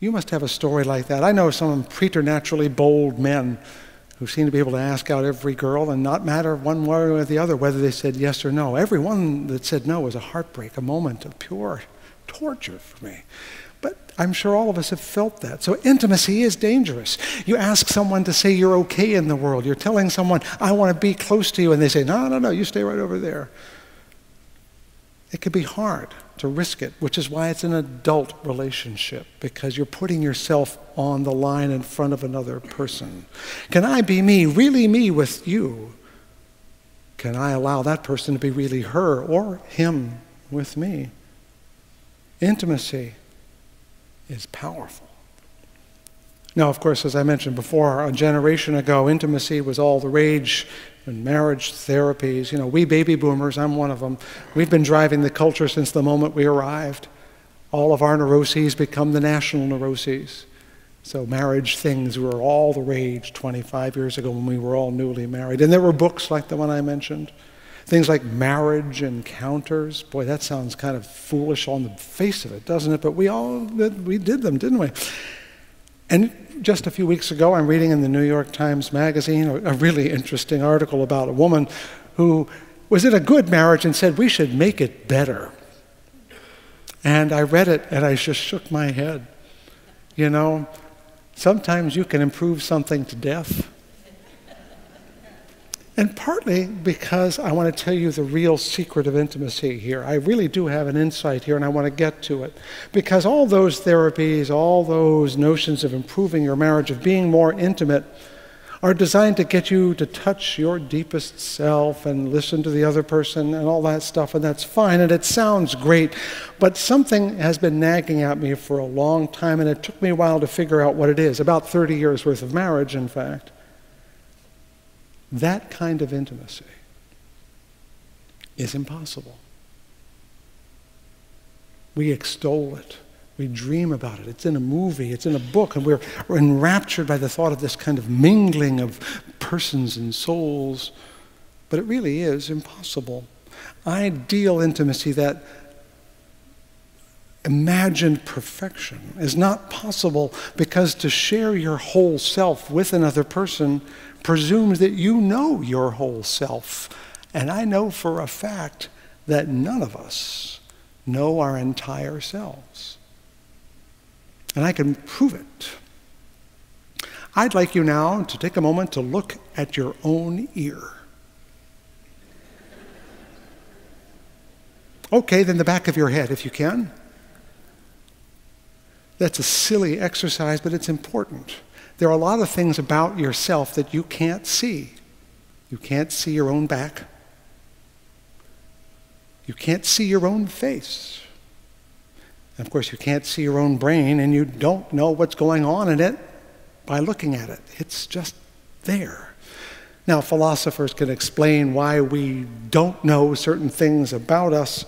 You must have a story like that. I know some preternaturally bold men who seem to be able to ask out every girl and not matter one way or the other whether they said yes or no. Every one that said no was a heartbreak, a moment of pure torture for me. But I'm sure all of us have felt that. So intimacy is dangerous. You ask someone to say you're okay in the world. You're telling someone, I want to be close to you, and they say, no, you stay right over there. It could be hard to risk it, which is why it's an adult relationship, because you're putting yourself on the line in front of another person. Can I be me, really me with you? Can I allow that person to be really her or him with me? Intimacy is powerful. Now, of course, as I mentioned before, a generation ago, intimacy was all the rage and marriage therapies. You know, we baby boomers, I'm one of them, we've been driving the culture since the moment we arrived. All of our neuroses become the national neuroses. So marriage things were all the rage 25 years ago when we were all newly married. And there were books like the one I mentioned. Things like Marriage Encounters. Boy, that sounds kind of foolish on the face of it, doesn't it? But we did them, didn't we? And just a few weeks ago, I'm reading in the New York Times Magazine a really interesting article about a woman who was in a good marriage and said, we should make it better. And I read it and I just shook my head. You know, sometimes you can improve something to death. And partly because I want to tell you the real secret of intimacy here. I really do have an insight here, and I want to get to it. Because all those therapies, all those notions of improving your marriage, of being more intimate, are designed to get you to touch your deepest self and listen to the other person and all that stuff, and that's fine, and it sounds great. But something has been nagging at me for a long time, and it took me a while to figure out what it is. About 30 years worth of marriage, in fact. That kind of intimacy is impossible. We extol it. We dream about it. It's in a movie. It's in a book. And we're enraptured by the thought of this kind of mingling of persons and souls. But it really is impossible. Ideal intimacy, that imagined perfection, is not possible because to share your whole self with another person presumes that you know your whole self. And I know for a fact that none of us know our entire selves. And I can prove it. I'd like you now to take a moment to look at your own ear. Okay, then the back of your head, if you can. That's a silly exercise, but it's important. There are a lot of things about yourself that you can't see. You can't see your own back. You can't see your own face. And of course, you can't see your own brain, and you don't know what's going on in it by looking at it. It's just there. Now, philosophers can explain why we don't know certain things about us,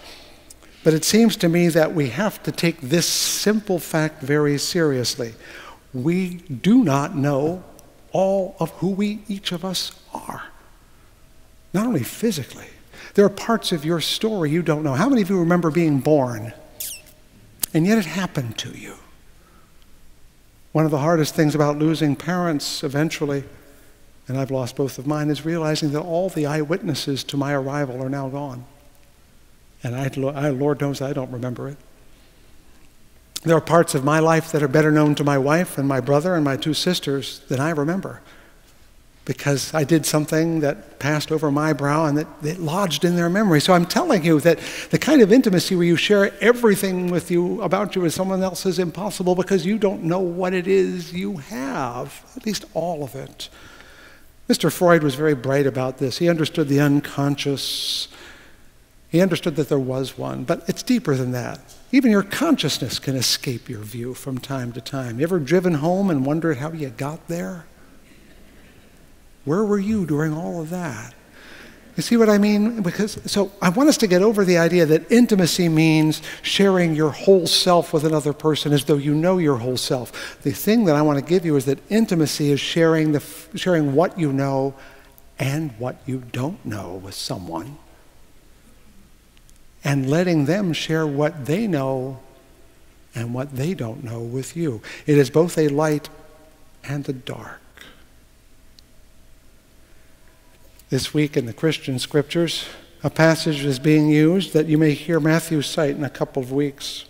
but it seems to me that we have to take this simple fact very seriously. We do not know all of who each of us are. Not only physically. There are parts of your story you don't know. How many of you remember being born? And yet it happened to you. One of the hardest things about losing parents eventually, and I've lost both of mine, is realizing that all the eyewitnesses to my arrival are now gone. And Lord knows I don't remember it. There are parts of my life that are better known to my wife and my brother and my two sisters than I remember, because I did something that passed over my brow and that it lodged in their memory. So I'm telling you that the kind of intimacy where you share everything about you with someone else is impossible, because you don't know what it is you have, at least all of it. Mr. Freud was very bright about this. He understood the unconscious. He understood that there was one, but it's deeper than that. Even your consciousness can escape your view from time to time. You ever driven home and wondered how you got there? Where were you during all of that? You see what I mean? So I want us to get over the idea that intimacy means sharing your whole self with another person as though you know your whole self. The thing that I want to give you is that intimacy is sharing what you know and what you don't know with someone, and letting them share what they know and what they don't know with you. It is both a light and a dark. This week in the Christian scriptures, a passage is being used that you may hear Matthew cite in a couple of weeks.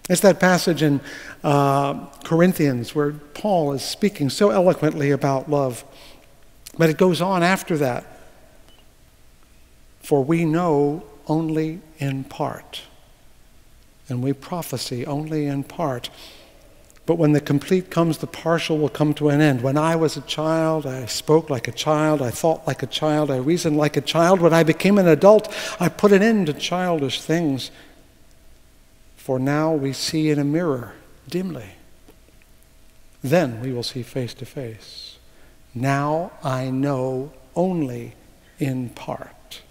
It's that passage in Corinthians where Paul is speaking so eloquently about love. But it goes on after that. For we know only in part, and we prophesy only in part. But when the complete comes, the partial will come to an end. When I was a child, I spoke like a child, I thought like a child, I reasoned like a child. When I became an adult, I put an end to childish things. For now we see in a mirror, dimly. Then we will see face to face. Now I know only in part.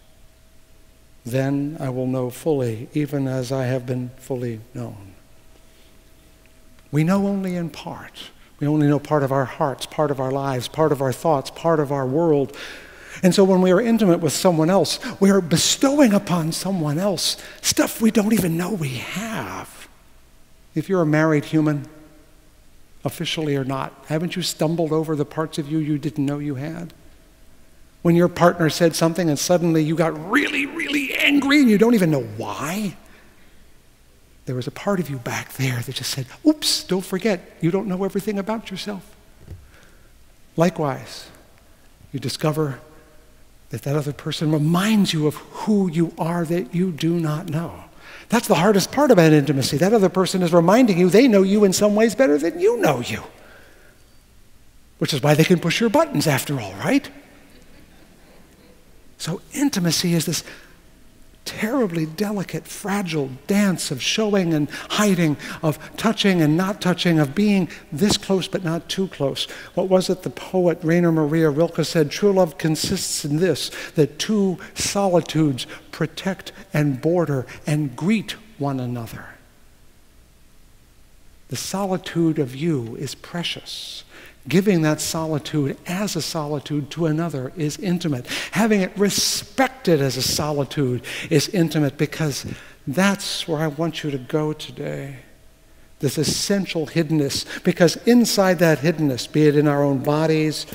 Then I will know fully, even as I have been fully known. We know only in part. We only know part of our hearts, part of our lives, part of our thoughts, part of our world. And so when we are intimate with someone else, we are bestowing upon someone else stuff we don't even know we have. If you're a married human, officially or not, haven't you stumbled over the parts of you you didn't know you had? When your partner said something and suddenly you got really, really angry and you don't even know why, there was a part of you back there that just said, oops, don't forget, you don't know everything about yourself. Likewise, you discover that that other person reminds you of who you are that you do not know. That's the hardest part about intimacy. That other person is reminding you they know you in some ways better than you know you. Which is why they can push your buttons after all, right? So intimacy is this terribly delicate, fragile dance of showing and hiding, of touching and not touching, of being this close but not too close. What was it the poet Rainer Maria Rilke said? True love consists in this, that two solitudes protect and border and greet one another. The solitude of you is precious. Giving that solitude as a solitude to another is intimate. Having it respected as a solitude is intimate, because that's where I want you to go today. This essential hiddenness, because inside that hiddenness, be it in our own bodies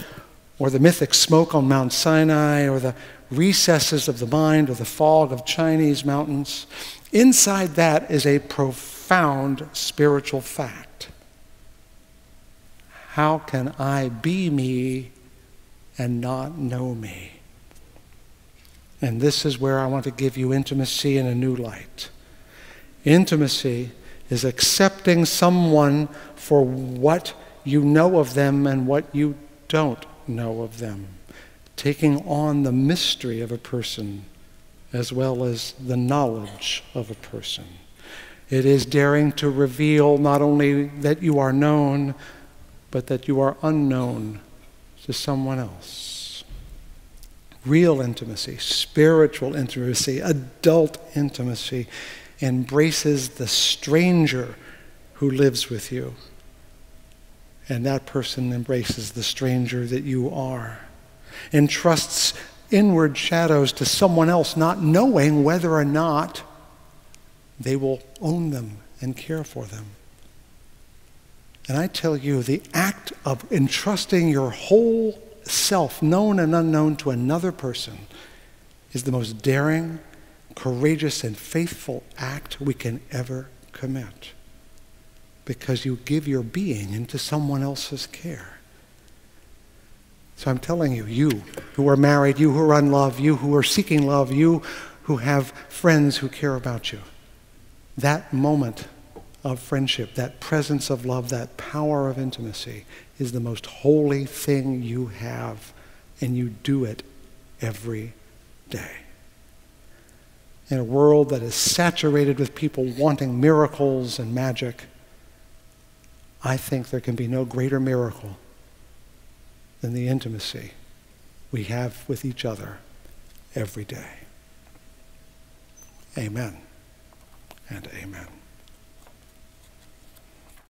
or the mythic smoke on Mount Sinai or the recesses of the mind or the fog of Chinese mountains, inside that is a profound spiritual fact. How can I be me and not know me? And this is where I want to give you intimacy in a new light. Intimacy is accepting someone for what you know of them and what you don't know of them. Taking on the mystery of a person as well as the knowledge of a person. It is daring to reveal not only that you are known, but that you are unknown to someone else. Real intimacy, spiritual intimacy, adult intimacy embraces the stranger who lives with you. And that person embraces the stranger that you are. Entrusts inward shadows to someone else, not knowing whether or not they will own them and care for them. And I tell you, the act of entrusting your whole self, known and unknown, to another person is the most daring, courageous, and faithful act we can ever commit. Because you give your being into someone else's care. So I'm telling you, you who are married, you who are unloved, you who are seeking love, you who have friends who care about you, that moment of friendship, that presence of love, that power of intimacy is the most holy thing you have, and you do it every day. In a world that is saturated with people wanting miracles and magic, I think there can be no greater miracle than the intimacy we have with each other every day. Amen and amen.